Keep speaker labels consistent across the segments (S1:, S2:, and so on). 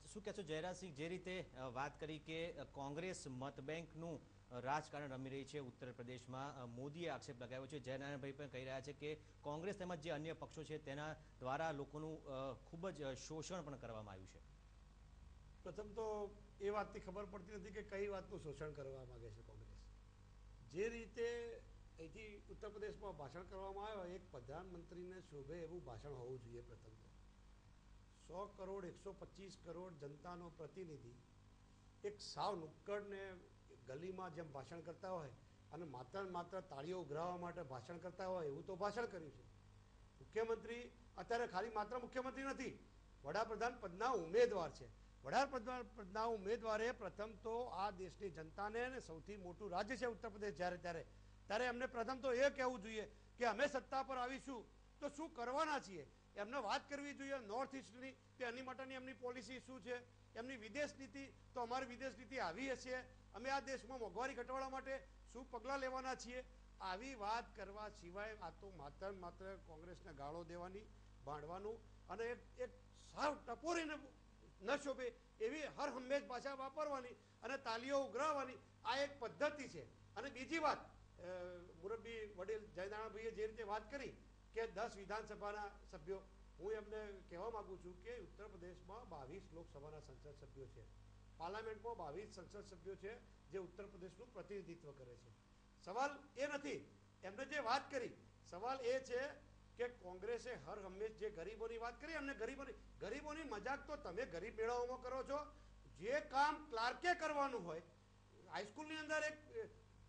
S1: શું કહેશો જયરાજસિંહ, જે રીતે વાત કરી કે કોંગ્રેસ મત બેંકનું રાજકારણ રમી રહી છે ઉત્તર પ્રદેશમાં, મોદીએ આક્ષેપ લગાવ્યો છે, જયનારાયણભાઈ પણ કહી રહ્યા છે કે કોંગ્રેસ તેમજ જે અન્ય પક્ષો છે તેના દ્વારા લોકોનું ખૂબ જ શોષણ પણ કરવામાં આવ્યું છે.
S2: પ્રથમ તો એ વાતની ખબર પડતી નથી કે કઈ વાતનું શોષણ કરવા માંગે છે કોંગ્રેસ. જે રીતે અહીંથી ઉત્તર પ્રદેશમાં ભાષણ કરવામાં આવ્યો, એક પ્રધાનમંત્રીને શોભે એવું ભાષણ હોવું જોઈએ. પ્રથમ તો 100 કરોડ 125 કરોડ જનતાનો પ્રતિનિધિ એક સાવ નુક્કડને ગલીમાં જેમ ભાષણ કરતા હોય અને માત્ર તાળીઓ ઉઘરાવવા માટે ભાષણ કરતા હોય એવું તો ભાષણ કર્યું છે. મુખ્યમંત્રી અત્યારે ખાલી માત્ર મુખ્યમંત્રી નથી, વડાપ્રધાન પદના ઉમેદવાર છે. વડાપ્રધાન પદના ઉમેદવારે પ્રથમ તો આ દેશની જનતાને સૌથી મોટું રાજ્ય છે ઉત્તર પ્રદેશ ત્યારે એમને પ્રથમ તો એ કહેવું જોઈએ કે અમે સત્તા પર આવીશું તો શું કરવાના છીએ. એમને વાત કરવી જોઈએ નોર્થ ઇસ્ટની, કે એની માટેની એમની પોલિસી શું છે, એમની વિદેશ નીતિ. તો અમારી વિદેશ નીતિ આવી હશે, અમે આ દેશમાં મોંઘવારી ઘટાડવા માટે શું પગલાં લેવાના છીએ. આવી વાત કરવા સિવાય આ તો માત્ર કોંગ્રેસને ગાળો દેવાની, ભાંડવાનું અને એક સાવ ટપોરીને ન શોભે એવી હર હંમેશ ભાષા વાપરવાની અને તાલીઓ ઉઘરાવવાની આ એક પદ્ધતિ છે. અને બીજી વાત, મુરબ્બી વડીલ જયનારાયણભાઈએ જે રીતે વાત કરી કે 10 વિધાનસભાના સભ્યો, હું એમને કહેવા માગું છું કે ઉત્તર પ્રદેશમાં 22 લોકસભાના સંસદ સભ્યો છે, પાર્લામેન્ટમાં 22 સંસદ સભ્યો છે જે ઉત્તર પ્રદેશનું પ્રતિનિધિત્વ કરે છે. સવાલ એ નથી, એમને જે વાત કરી, સવાલ એ છે કે કોંગ્રેસે હર હંમેશ જે ગરીબોની વાત કરી, એમને ગરીબોની મજાક તો તમે ગરીબ મેળાઓમાં કરો છો. જે કામ ક્લાર્કે કરવાનું હોય, હાઈસ્કૂલની અંદર એક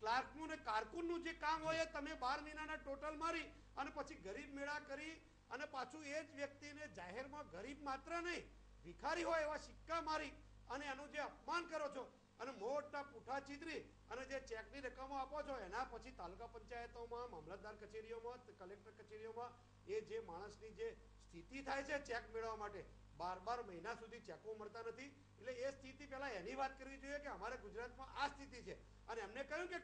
S2: ક્લાર્કનું ને કારકુનનું જે કામ હોય એ તમે 12 મહિનાના ટોટલ મારી અને પછી ગરીબ મેળા કરી અને પાછું એ જ વ્યક્તિને જાહેરમાં ગરીબ માત્ર નહીં, ભિખારી હોય એવા સિક્કા મારી અને એનું જે અપમાન કરો છો અને મોટા પૂઠા ચીતરી અને જે ચેકની રકમો આપો છો, એના પછી તાલુકા પંચાયતોમાં, મામલતદાર કચેરીઓમાં, કલેક્ટર કચેરીઓમાં એ જે માણસની જે સ્થિતિ થાય છે ચેક મેળવવા માટે, 12 મહિના સુધી ચેકો મળતા નથી. એટલે એ સ્થિતિ પહેલા એની વાત કરવી જોઈએ કે અમારે ગુજરાતમાં આ સ્થિતિ છે. અને એમને કહ્યું કે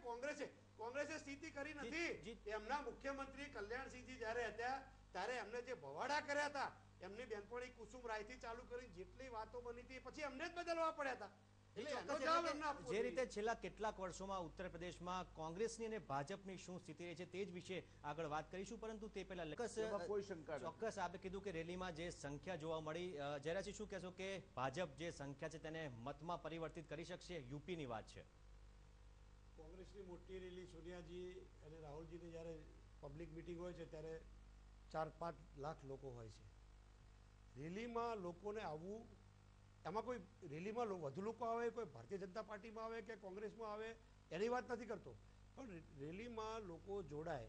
S2: કોંગ્રેસે સ્થિતિ કરી નથી. એમના મુખ્યમંત્રી કલ્યાણસિંહજી જ્યારે હતા ત્યારે એમને જે ભવાડા કર્યા હતા, એમની બેનપણી કુસુમ રાયથી ચાલુ કરી જેટલી વાતો બની હતી પછી એમને જ બદલવા પડ્યા હતા.
S1: જે રીતે છેલ્લા કેટલાક વર્ષોમાં ઉત્તર પ્રદેશમાં કોંગ્રેસની અને ભાજપની શું સ્થિતિ રહી છે તે જ વિશે આગળ વાત કરીશું, પરંતુ તે પહેલા ચોક્કસ આપે કીધું કે રેલીમાં જે સંખ્યા જોવા મળી, જયરાજસિંહ શું કહેશો કે ભાજપ જે સંખ્યા છે તેને મતમાં પરિવર્તિત કરી શકશે? યુપીની વાત છે.
S2: કોંગ્રેસની મોટી રેલી, સોનિયાજી અને રાહુલજીની જ્યારે પબ્લિક મિટિંગ હોય છે ત્યારે 4-5 લાખ લોકો હોય છે. રેલીમાં લોકોને આવવું, એમાં કોઈ રેલીમાં વધુ લોકો આવે, કોઈ ભારતીય જનતા પાર્ટીમાં આવે કે કોંગ્રેસમાં આવે એની વાત નથી કરતો, પણ રેલીમાં લોકો જોડાય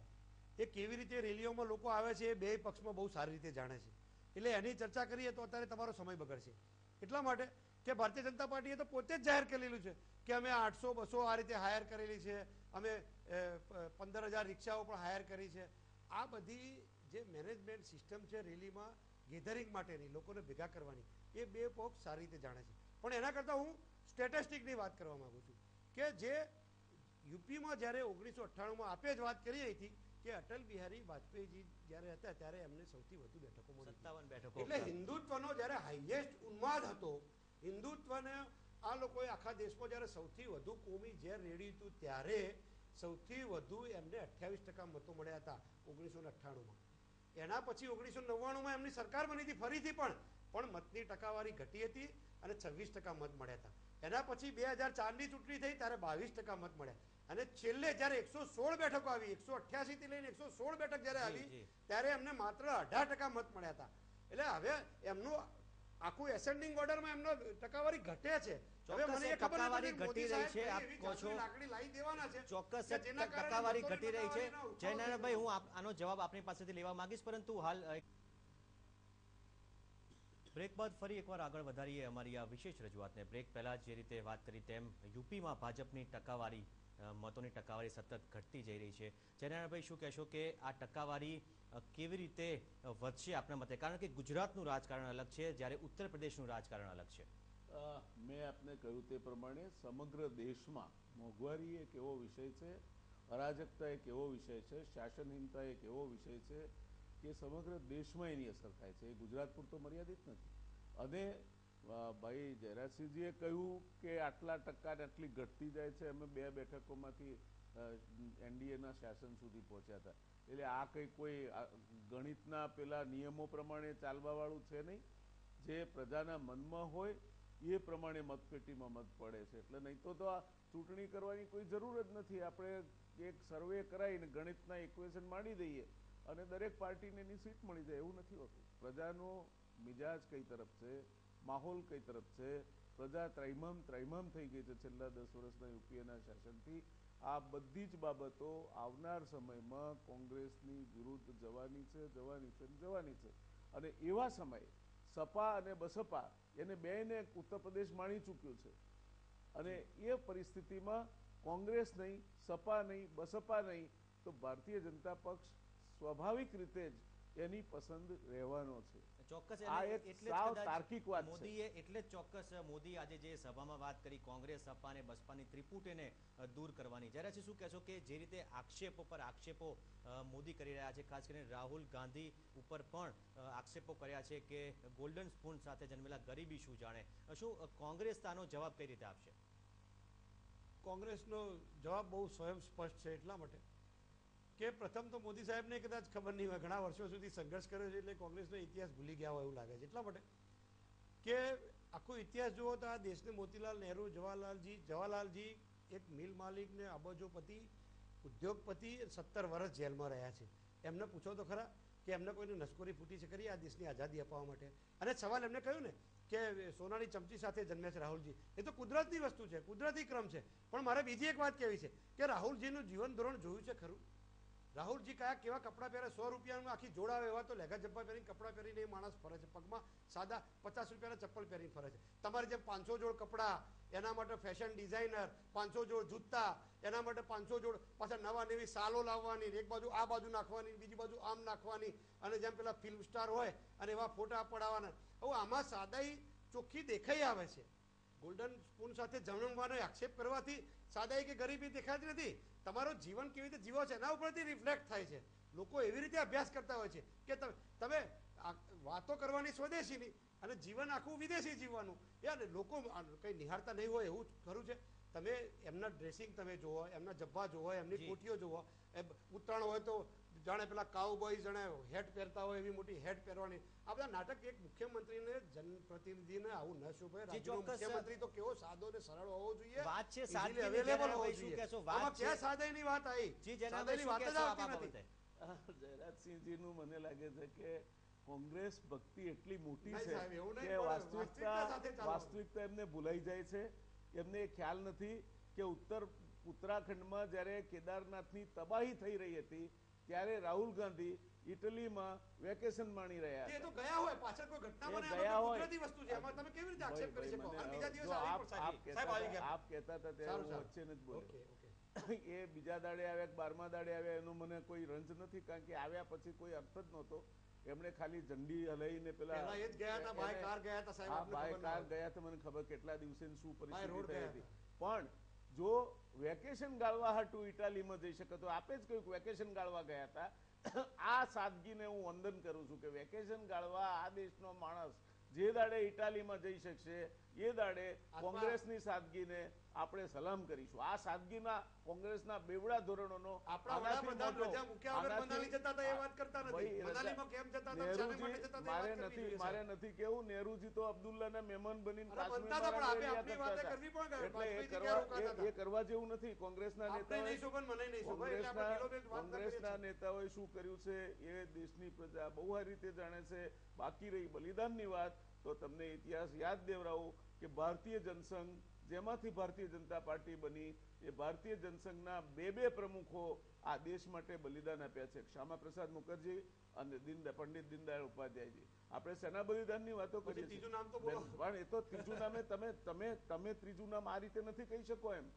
S2: એ કેવી રીતે રેલીઓમાં લોકો આવે છે એ બે પક્ષમાં બહુ સારી રીતે જાણે છે. એટલે એની ચર્ચા કરીએ તો અત્યારે તમારો સમય બગડશે. એટલા માટે કે ભારતીય જનતા પાર્ટીએ તો પોતે જ જાહેર કરેલું છે કે અમે 800-200 આ રીતે હાયર કરેલી છે, અમે 15,000 રિક્ષાઓ પણ હાયર કરી છે. આ બધી જે મેનેજમેન્ટ સિસ્ટમ છે રેલીમાં ગેધરિંગ માટેની, લોકોને ભેગા કરવાની, એ બે પક્ષ સારી રીતે જાણે છે. પણ એના કરતાં હું સ્ટેટિસ્ટિકની વાત કરવા માગું છું કે જે યુપીમાં જ્યારે 1998માં આપે જ વાત કરી હતી કે અટલ બિહારી વાજપેયીજી જ્યારે હતા ત્યારે એમને સૌથી વધુ બેઠકો મળી,
S1: 57 બેઠકો.
S2: એટલે હિન્દુત્વનો જ્યારે હાઈએસ્ટ ઉન્માદ હતો, હિન્દુત્વને આ લોકોએ આખા દેશમાં જ્યારે સૌથી વધુ કોમી ઝેર રેડ્યું હતું ત્યારે સૌથી વધુ એમને 28% મતો મળ્યા હતા 1998માં. એના પછી 1999માં એમની સરકાર બની હતી ફરીથી, પણ મતની ટકાવારી ઘટી હતી અને 26% મત મળ્યા હતા. એના પછી 2004ની ચૂંટણી થઈ ત્યારે 22% મત મળ્યા અને છેલ્લે જ્યારે 116 બેઠકો આવી, 188 થી લઈને 116 બેઠક જ્યારે આવી ત્યારે એમને માત્ર 18% મત મળ્યા હતા. એટલે હવે એમનું આખું એસેન્ડિંગ ઓર્ડરમાં એમનો ટકાવારી ઘટે છે. હવે મને એ ખબર નથી ઘટી રહી છે, આપ કહો છો લાકડી લાવી દેવાના છે,
S1: ચોક્કસ ટકાવારી ઘટી રહી છે. જયનારાયણભાઈ, હું આનો જવાબ આપની પાસેથી લેવા માંગીશ, પરંતુ હાલ બ્રેક બાદ ફરી એકવાર આગળ વધારીએ અમારી આ વિશેષ રજૂઆતને. બ્રેક પહેલા જે રીતે વાત કરી તેમ યુપીમાં ભાજપની ટકાવારી, મતોની ટકાવારી સતત ઘટતી જઈ રહી છે. જયનારાયણભાઈ, શું કહેશો કે આ ટકાવારી કેવી રીતે વધશે આપના મતે? કારણ કે ગુજરાતનું રાજકારણ અલગ છે જ્યારે ઉત્તર પ્રદેશનું રાજકારણ અલગ છે.
S3: મેં આપને કહ્યું તે પ્રમાણે સમગ્ર દેશમાં મોંઘવારી એક એવો વિષય છે, અરાજકતા એક એવો વિષય છે, શાસનહીનતા એક એવો વિષય છે કે સમગ્ર દેશમાં એની અસર થાય છે. એ ગુજરાત પૂરતો મર્યાદિત નથી. અને ભાઈ જયરાજસિંહજીએ કહ્યું કે આટલા ટકા ને આટલી ઘટતી જાય છે, અમે 2 બેઠકોમાંથી એનડીએના શાસન સુધી પહોંચ્યા હતા. એટલે આ કોઈ ગણિતના પેલા નિયમો પ્રમાણે ચાલવા વાળું છે નહીં. જે પ્રજાના મનમાં હોય એ પ્રમાણે મતપેટીમાં મત પડે છે. એટલે નહીં તો આ ચૂંટણી કરવાની કોઈ જરૂર જ નથી. આપણે એક સર્વે કરાવીને ગણિતના ઇક્વેશન માંડી દઈએ અને દરેક પાર્ટીને એની સીટ મળી જાય, એવું નથી હોતું. પ્રજાનો મિજાજ કઈ તરફ છે, માહોલ કઈ તરફ છે, પ્રજા ત્રૈમામ થઈ ગઈ છે છેલ્લા 10 વર્ષના યુપીએના શાસનથી. આ બધી જ બાબતો આવનાર સમયમાં કોંગ્રેસની વિરુદ્ધ જવાની છે. અને એવા સમયે સપા અને બસપા એને બેને ઉત્તર પ્રદેશ માણી ચૂક્યું છે. અને એ પરિસ્થિતિમાં કોંગ્રેસ નહીં, સપા નહીં, બસપા નહીં તો ભારતીય જનતા પક્ષ સ્વાભાવિક રીતે જ એની પસંદ રહેવાનો છે.
S1: ચોક્કસ
S3: આ એક સાવ તાર્કિક વાત છે.
S1: મોદીએ એટલે જ ચોક્કસ મોદી આજે જે સભામાં વાત કરી કોંગ્રેસ, સપા અને બસપાની ત્રિપુટીને દૂર કરવાની. જ્યારે શું કહેશો કે જે રીતે આક્ષેપો પર આક્ષેપો મોદી કરી રહ્યા છે, ખાસ કરીને રાહુલ ગાંધી ઉપર પણ આક્ષેપો કર્યા છે કે ગોલ્ડન સ્પૂન સાથે જન્મેલા ગરીબી શું જાણે, શું કોંગ્રેસ આનો જવાબ કઈ રીતે આપશે?
S2: કોંગ્રેસનો જવાબ બહુ સ્વયં સ્પષ્ટ છે. એટલા માટે કે પ્રથમ તો મોદી સાહેબને કદાચ ખબર નહીં હોય, ઘણા વર્ષો સુધી સંઘર્ષ કર્યો છે એટલે કોંગ્રેસનો ઇતિહાસ ભૂલી ગયા હોય એવું લાગે છે. એટલા માટે કે આખો ઇતિહાસ જુઓ તો આ દેશને મોતીલાલ નહેરુ, જવાહરલાલજી એક મિલ માલિક ને અબજોપતિ ઉદ્યોગપતિ 17 વર્ષ જેલમાં રહ્યા છે. એમને પૂછો તો ખરા કે એમને કોઈને નસકોરી ફૂટી છે ખરી આ દેશની આઝાદી અપાવવા માટે? અને સવાલ એમને કહ્યું ને કે સોનાની ચમચી સાથે જન્મે છે રાહુલજી, એ તો કુદરતની વસ્તુ છે, કુદરતી ક્રમ છે. પણ મારે બીજી એક વાત કહેવી છે કે રાહુલજીનું જીવન ધોરણ જોયું છે ખરું? રાહુલજી કેવા કપડાં પહેરે? 100 રૂપિયાનું આખી જોડાવે એવા તો લેગા જબ્બા પહેરીને કપડાં પહેરીને એ માણસ ફરે છે. પગમાં સાદા 50 રૂપિયાના ચપ્પલ પહેરીને ફરે છે. તમારી જેમ 500 જોડ કપડાં, એના માટે ફેશન ડિઝાઇનર, 500 જોડ જૂતા, એના માટે 500 જોડ પાછા નવા નવી સાલો લાવવાની, એક બાજુ આ બાજુ નાખવાની, બીજી બાજુ આમ નાખવાની, અને જેમ પેલા ફિલ્મ સ્ટાર હોય અને એવા ફોટા પડાવવાના. હવે આમાં સાદાઈ ચોખ્ખી દેખાઈ આવે છે. ગોલ્ડન સ્પૂન સાથે જન્મવાનો આક્ષેપ કરવાથી સાદાઈ કે ગરીબી દેખાતી નથી. તમારો જીવન કેવી રીતે જીવો છે એના ઉપરથી રિફ્લેક્ટ થાય છે. લોકો એવી રીતે અભ્યાસ કરતા હોય છે કે તમે વાતો કરવાની સ્વદેશીની અને જીવન આખું વિદેશી જીવવાનું. યાર લોકો કંઈ નિહાળતા નહીં હોય એવું ખરું છે? તમે એમના ડ્રેસિંગ તમે જુઓ, એમના જબ્બા જુઓ, એમની કોટીઓ જુઓ. ઉત્તરાયણ હોય તો જાણે પેલા કાઉબોય જાણે હેટ પહેરતા હોય એવી મોટી હેટ પહેરવાની. આ બધા નાટક. એક મુખ્યમંત્રીને જનપ્રતિનિધિને આવું ન શોભે. રાજ્યનો મુખ્યમંત્રી તો કેવો સાદો ને સરળ હોવો જોઈએ,
S1: વાત છે
S2: અવેલેબલ હોવો જોઈએ. આમાં ક્યાં સાદાઈની વાત આવી? સાદાઈની વાત જ આવતી નથી.
S3: જયરાજસિંહજીનું મને લાગે છે કે કોંગ્રેસ ભક્તિ એટલી મોટી
S2: નહીં
S3: છે
S2: સાહેબ, એવું નહીં
S3: કે
S2: બોલો. વાસ્તવિકતા સાથે ચાલવાનું.
S3: વાસ્તવિકતા એમને ભૂલાઈ જાય છે. એમને એ ખ્યાલ નથી કે ઉત્તરાખંડમાં જ્યારે કેદારનાથની તબાહી થઈ રહી હતી ત્યારે રાહુલ ગાંધી ઇટલીમાં વેકેશન માણી રહ્યા
S2: એ
S3: હતા.
S2: તો ગયા હોય, પાછળ કોઈ ઘટના બને,
S3: એ ગયા
S2: આ
S3: હોય.
S2: કુદરતી વસ્તુ છે. એમાં તમે કેવી રીતે આક્ષેપ કરી શકો? અને બીજા દિવસે
S3: જો
S2: આવી
S3: આપ
S2: પણ સાહેબ આવી ગયા.
S3: આપ કહેતા હતા ત્યારે હું વચ્ચે નથી બોલ્યો.
S2: Okay okay.
S3: એ બીજા દાડે આવ્યા કે 12મા દાડે આવ્યા એનો મને કોઈ રંજ નથી, કારણ કે આવ્યા પછી કોઈ અર્થ જ નહોતો. એમણે ખાલી ઝંડી હલાઈને પેલા
S2: પહેલા એ જ ગયા હતા, બાય કાર ગયા હતા સાહેબ.
S3: હા,
S2: આપને
S3: બાય
S2: ખબર ના
S3: કાર
S2: હોય.
S3: ગયા હતા. મને ખબર કેટલા દિવસે શું
S2: બાય
S3: પરિસ્થિતિ
S2: રોડ
S3: થઈ
S2: ગયા
S3: હતી.
S2: હતા.
S3: પણ જો વેકેશન ગાળવા હાટુ ઇટાલીમાં જઈ શકે તો આપે જ કહ્યું વેકેશન ગાળવા ગયા હતા. આ સાદગીને હું વંદન કરું છું કે વેકેશન ગાળવા આ દેશનો માણસ જે દાડે ઇટાલીમાં જઈ શકશે એ દાડે કોંગ્રેસની સાદગીને આપણે સલામ કરીશું. આ સાદગીના કોંગ્રેસના બેવડા ધોરણોનો
S2: આપણા વડાપ્રધાન રજા મૂક્યા વગર મનાલી જતા હતા એ વાત કરતા નથી.
S3: ભાઈ,
S2: મનાલીમાં કેમ જતા હતા, શાને માટે જતા હતા એ વાત કરવી જોઈએ
S3: મારે
S2: સાહેબ.
S3: નથી કેવું નેહરુજી તો અબ્દુલ્લાના મહેમાન બનીને
S2: અરે બનતા હતા, પણ આપણે આપણી વાતે કરવી પણ
S3: એટલે
S2: વાજપેયીજી ક્યાં રોકાતા હતા?
S3: એ કરવા જેવું નથી. કોંગ્રેસના
S2: આપણે નહીં શોભન, મને નહીં શોભન, એટલે આપણે કિલોમીટર વાત ના કરીએ
S3: કોંગ્રેસના
S2: છીએ.
S3: નેતાઓએ શું કર્યું છે એ દેશની પ્રજા બહુ સારી રીતે જાણે છે. બાકી રહી બલિદાનની વાત તો તમને ઇતિહાસ યાદ દેવરાવું કે ભારતીય જનસંઘ જેમાંથી ભારતીય જનતા પાર્ટી બની એ ભારતીય જનસંઘના બે પ્રમુખો આ દેશ માટે બલિદાન આપ્યા છે, શ્યામા પ્રસાદ મુખર્જી અને પંડિત દીનદયાળ ઉપાધ્યાયજી. આપણે સેના બલિદાનની વાતો કરીએ છીએ,
S2: ત્રીજું નામ તો બોલો.
S3: પણ એ તો ત્રીજું નામે તમે ત્રીજું નામ આ રીતે નથી કહી શકો. એમ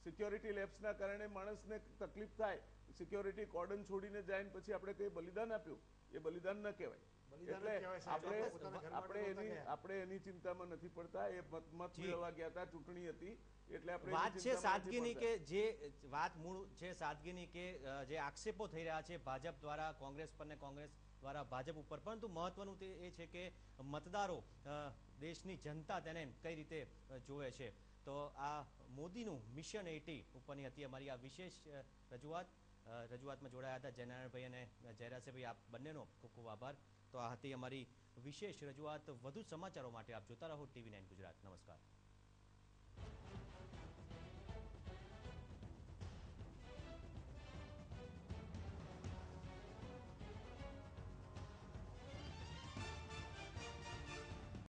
S3: સિક્યોરિટી લેબ્સના કારણે માણસને તકલીફ થાય, સિક્યોરિટી કોર્ડન છોડીને જાય ને પછી આપણે કઈ બલિદાન આપ્યું, એ બલિદાન ન કહેવાય.
S2: બલિદાન જ
S3: એટલે
S2: કહેવાય સાહેબ. પોતાના ઘર માટે નહોતા ગયા.
S3: આપણે એની ચિંતામાં નથી પડતા. એ મત મેળવવા ગયા હતા, ચૂંટણી હતી એટલે આપણે
S1: વાત
S3: એની
S1: છે
S3: ચિંતામાં નથી
S1: સાદગીની
S3: પડતા.
S1: કે જે વાત મૂળ છે સાદગીની કે જે આક્ષેપો થઈ રહ્યા છે ભાજપ દ્વારા કોંગ્રેસ પર ને કોંગ્રેસ દ્વારા ભાજપ ઉપર, પરંતુ મહત્વનું તે એ છે કે મતદારો, દેશની જનતા તેને કઈ રીતે જોવે છે. તો આ મોદીનું મિશન 80 ઉપરની હતી અમારી આ વિશેષ રજૂઆતમાં જોડાયા હતા જયનારાયણભાઈ અને જયરાજસિંહભાઈ. આપ બંનેનો ખૂબ ખૂબ આભાર. તો આ હતી અમારી વિશેષ રજૂઆત. વધુ સમાચારો માટે આપ જોતા રહો TV9 ગુજરાત. નમસ્કાર.